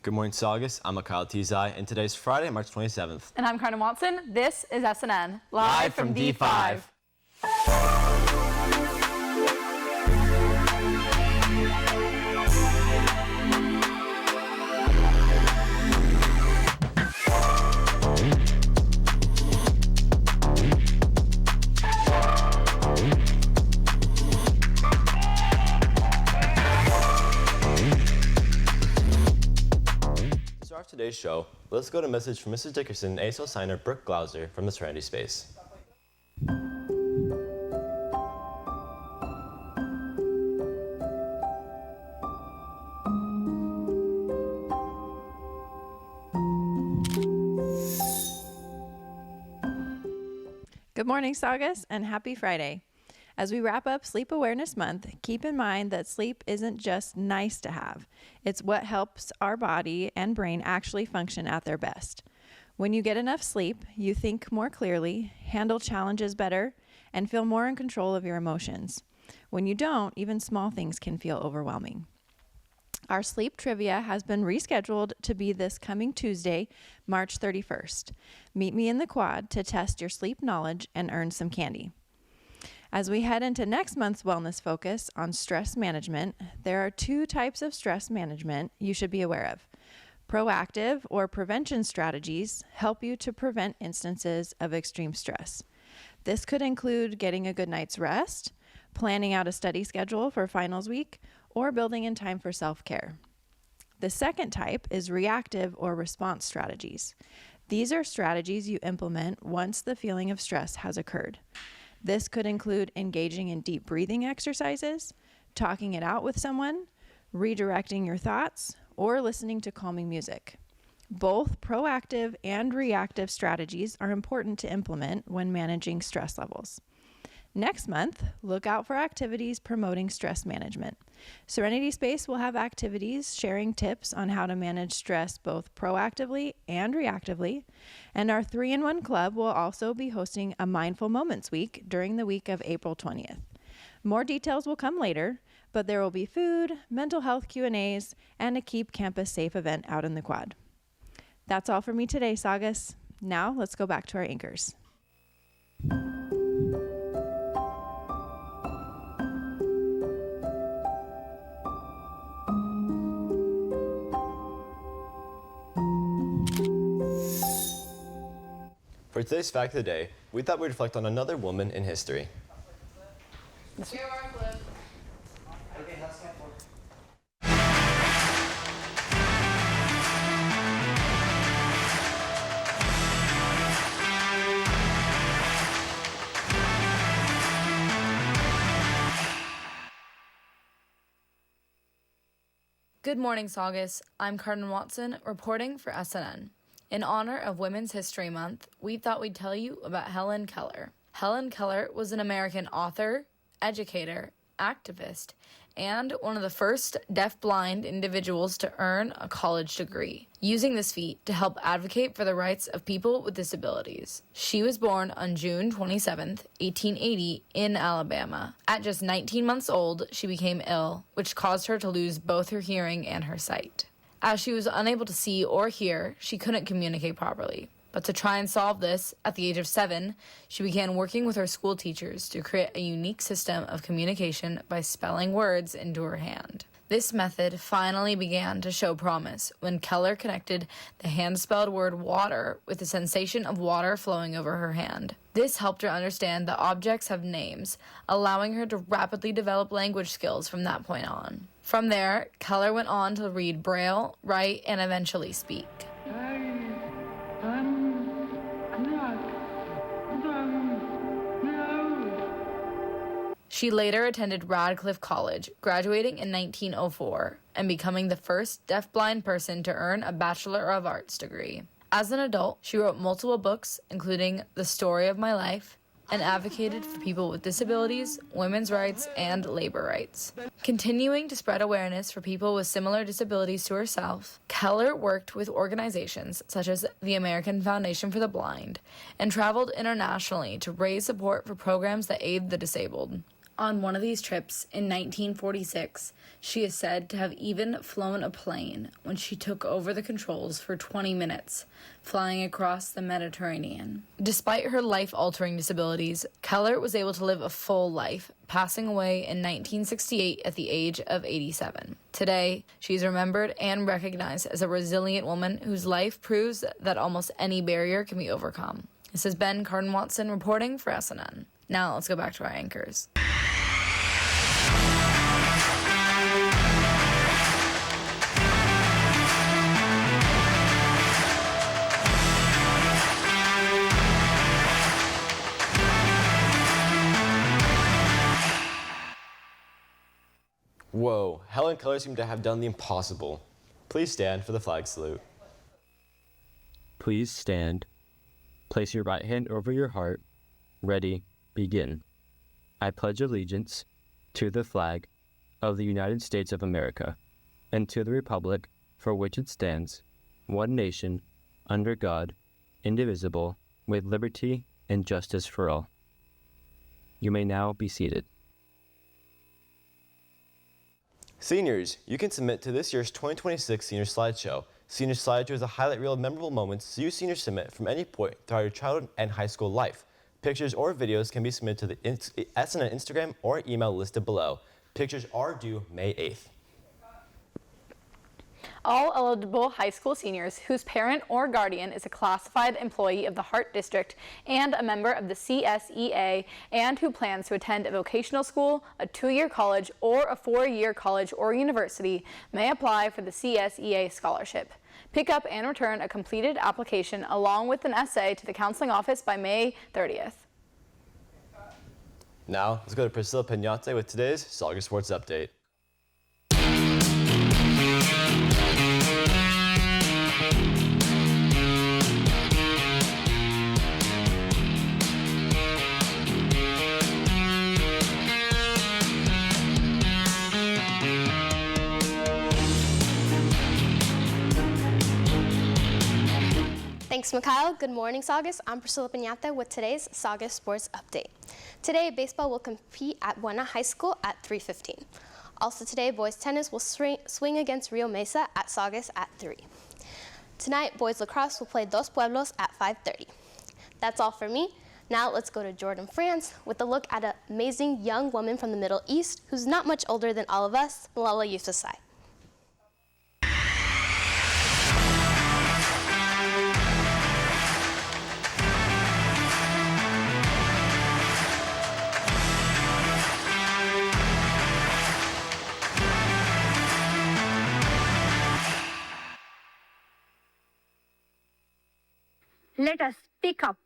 Good morning, Saugus. I'm Mykhail Tezai, and today's Friday, March 27th. And I'm Cardan Watson. This is SNN, live from D5. To start today's show, let's go to a message from Mrs. Dickerson and ASL signer Brooke Glauser from the Serenity space. Good morning, Saugus, and happy Friday. As we wrap up Sleep Awareness Month, keep in mind that sleep isn't just nice to have. It's what helps our body and brain actually function at their best. When you get enough sleep, you think more clearly, handle challenges better, and feel more in control of your emotions. When you don't, even small things can feel overwhelming. Our sleep trivia has been rescheduled to be this coming Tuesday, March 31st. Meet me in the quad to test your sleep knowledge and earn some candy. As we head into next month's wellness focus on stress management, there are two types of stress management you should be aware of. Proactive or prevention strategies help you to prevent instances of extreme stress. This could include getting a good night's rest, planning out a study schedule for finals week, or building in time for self-care. The second type is reactive or response strategies. These are strategies you implement once the feeling of stress has occurred. This could include engaging in deep breathing exercises, talking it out with someone, redirecting your thoughts, or listening to calming music. Both proactive and reactive strategies are important to implement when managing stress levels. Next month, look out for activities promoting stress management. Serenity Space will have activities sharing tips on how to manage stress both proactively and reactively, and our 3-in-1 Club will also be hosting a Mindful Moments Week during the week of April 20th. More details will come later, but there will be food, mental health Q&As, and a Keep Campus Safe event out in the quad. That's all for me today, Saugus. Now let's go back to our anchors. For today's fact of the day, we thought we'd reflect on another woman in history. Good morning, Saugus. I'm Cardan Watson, reporting for SNN. In honor of Women's History Month, we thought we'd tell you about Helen Keller. Helen Keller was an American author, educator, activist, and one of the first deaf-blind individuals to earn a college degree, using this feat to help advocate for the rights of people with disabilities. She was born on June 27, 1880, in Alabama. At just 19 months old, she became ill, which caused her to lose both her hearing and her sight. As she was unable to see or hear, she couldn't communicate properly. But to try and solve this, at the age of 7, she began working with her school teachers to create a unique system of communication by spelling words into her hand. This method finally began to show promise when Keller connected the hand-spelled word water with the sensation of water flowing over her hand. This helped her understand that objects have names, allowing her to rapidly develop language skills from that point on. From there, Keller went on to read Braille, write, and eventually speak. She later attended Radcliffe College, graduating in 1904 and becoming the first deaf-blind person to earn a Bachelor of Arts degree. As an adult, she wrote multiple books, including The Story of My Life, and advocated for people with disabilities, women's rights, and labor rights. Continuing to spread awareness for people with similar disabilities to herself, Keller worked with organizations such as the American Foundation for the Blind and traveled internationally to raise support for programs that aid the disabled. On one of these trips in 1946, she is said to have even flown a plane when she took over the controls for 20 minutes, flying across the Mediterranean. Despite her life-altering disabilities, Keller was able to live a full life, passing away in 1968 at the age of 87. Today, she is remembered and recognized as a resilient woman whose life proves that almost any barrier can be overcome. This has been Cardan Watson reporting for SNN. Now let's go back to our anchors. Whoa, Helen and Keller seem to have done the impossible. Please stand for the flag salute. Please stand. Place your right hand over your heart. Ready, begin. I pledge allegiance to the flag of the United States of America and to the republic for which it stands, one nation, under God, indivisible, with liberty and justice for all. You may now be seated. Seniors, you can submit to this year's 2026 Senior Slideshow. Senior Slideshow is a highlight reel of memorable moments you seniors submit from any point throughout your childhood and high school life. Pictures or videos can be submitted to the SNN Instagram or email listed below. Pictures are due May 8th. All eligible high school seniors whose parent or guardian is a classified employee of the Hart District and a member of the CSEA and who plans to attend a vocational school, a 2-year college, or a 4-year college or university may apply for the CSEA scholarship. Pick up and return a completed application along with an essay to the counseling office by May 30th. Now, let's go to Priscilla Peñate with today's Saugus Sports Update. Thanks, Mykhail. Good morning, Saugus. I'm Priscilla Peñate with today's Saugus Sports Update. Today, baseball will compete at Buena High School at 3:15. Also today, boys tennis will swing against Rio Mesa at Saugus at 3. Tonight, boys lacrosse will play Dos Pueblos at 5:30. That's all for me. Now let's go to Jordan, France, with a look at an amazing young woman from the Middle East who's not much older than all of us, Malala Yousafzai. Let us pick up.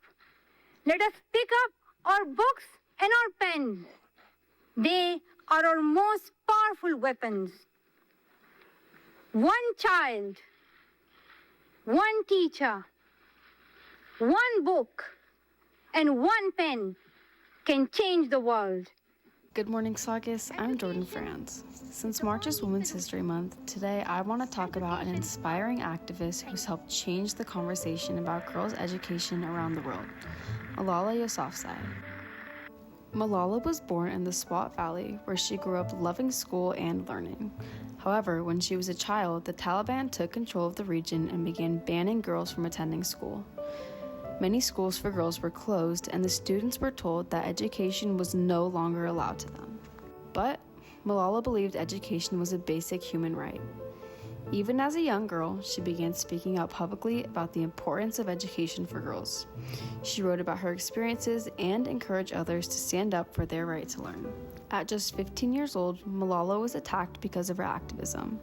Let us pick up our books and our pens. They are our most powerful weapons. One child, one teacher, one book, and one pen can change the world. Good morning, Saugus. I'm Jordan Franz. Since March is Women's History Month, today I want to talk about an inspiring activist who's helped change the conversation about girls' education around the world, Malala Yousafzai. Malala was born in the Swat Valley, where she grew up loving school and learning. However, when she was a child, the Taliban took control of the region and began banning girls from attending school. Many schools for girls were closed, and the students were told that education was no longer allowed to them. But Malala believed education was a basic human right. Even as a young girl, she began speaking out publicly about the importance of education for girls. She wrote about her experiences and encouraged others to stand up for their right to learn. At just 15 years old, Malala was attacked because of her activism.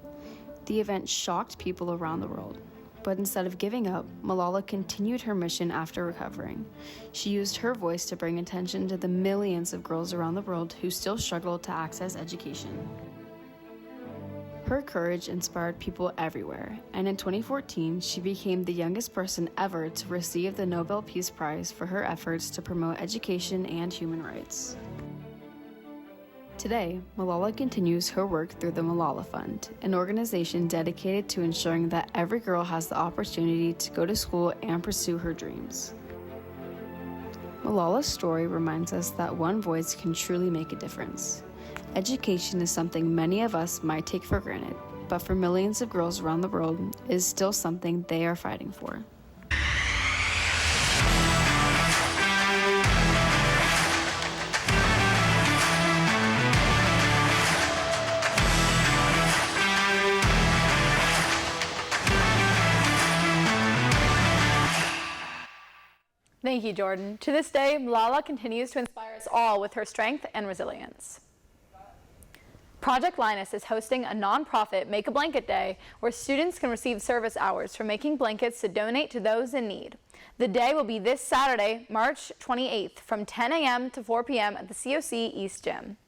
The event shocked people around the world. But instead of giving up, Malala continued her mission after recovering. She used her voice to bring attention to the millions of girls around the world who still struggle to access education. Her courage inspired people everywhere, and in 2014, she became the youngest person ever to receive the Nobel Peace Prize for her efforts to promote education and human rights. Today, Malala continues her work through the Malala Fund, an organization dedicated to ensuring that every girl has the opportunity to go to school and pursue her dreams. Malala's story reminds us that one voice can truly make a difference. Education is something many of us might take for granted, but for millions of girls around the world, it is still something they are fighting for. Thank you, Jordan. To this day, Malala continues to inspire us all with her strength and resilience. Project Linus is hosting a nonprofit Make a Blanket Day where students can receive service hours for making blankets to donate to those in need. The day will be this Saturday, March 28th from 10 a.m. to 4 p.m. at the COC East Gym.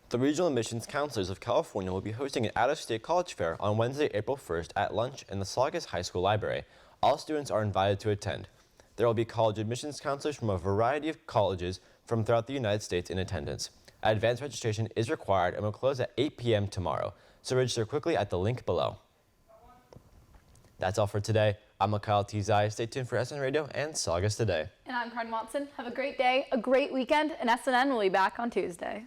The Regional Admissions Counselors of California will be hosting an out-of-state college fair on Wednesday, April 1st at lunch in the Saugus High School Library. All students are invited to attend. There will be college admissions counselors from a variety of colleges from throughout the United States in attendance. Advanced registration is required and will close at 8 p.m. tomorrow, so register quickly at the link below. That's all for today. I'm Mykhail Tezai. Stay tuned for SNN Radio and Saugus Today. And I'm Cardan Watson. Have a great day, a great weekend, and SNN will be back on Tuesday.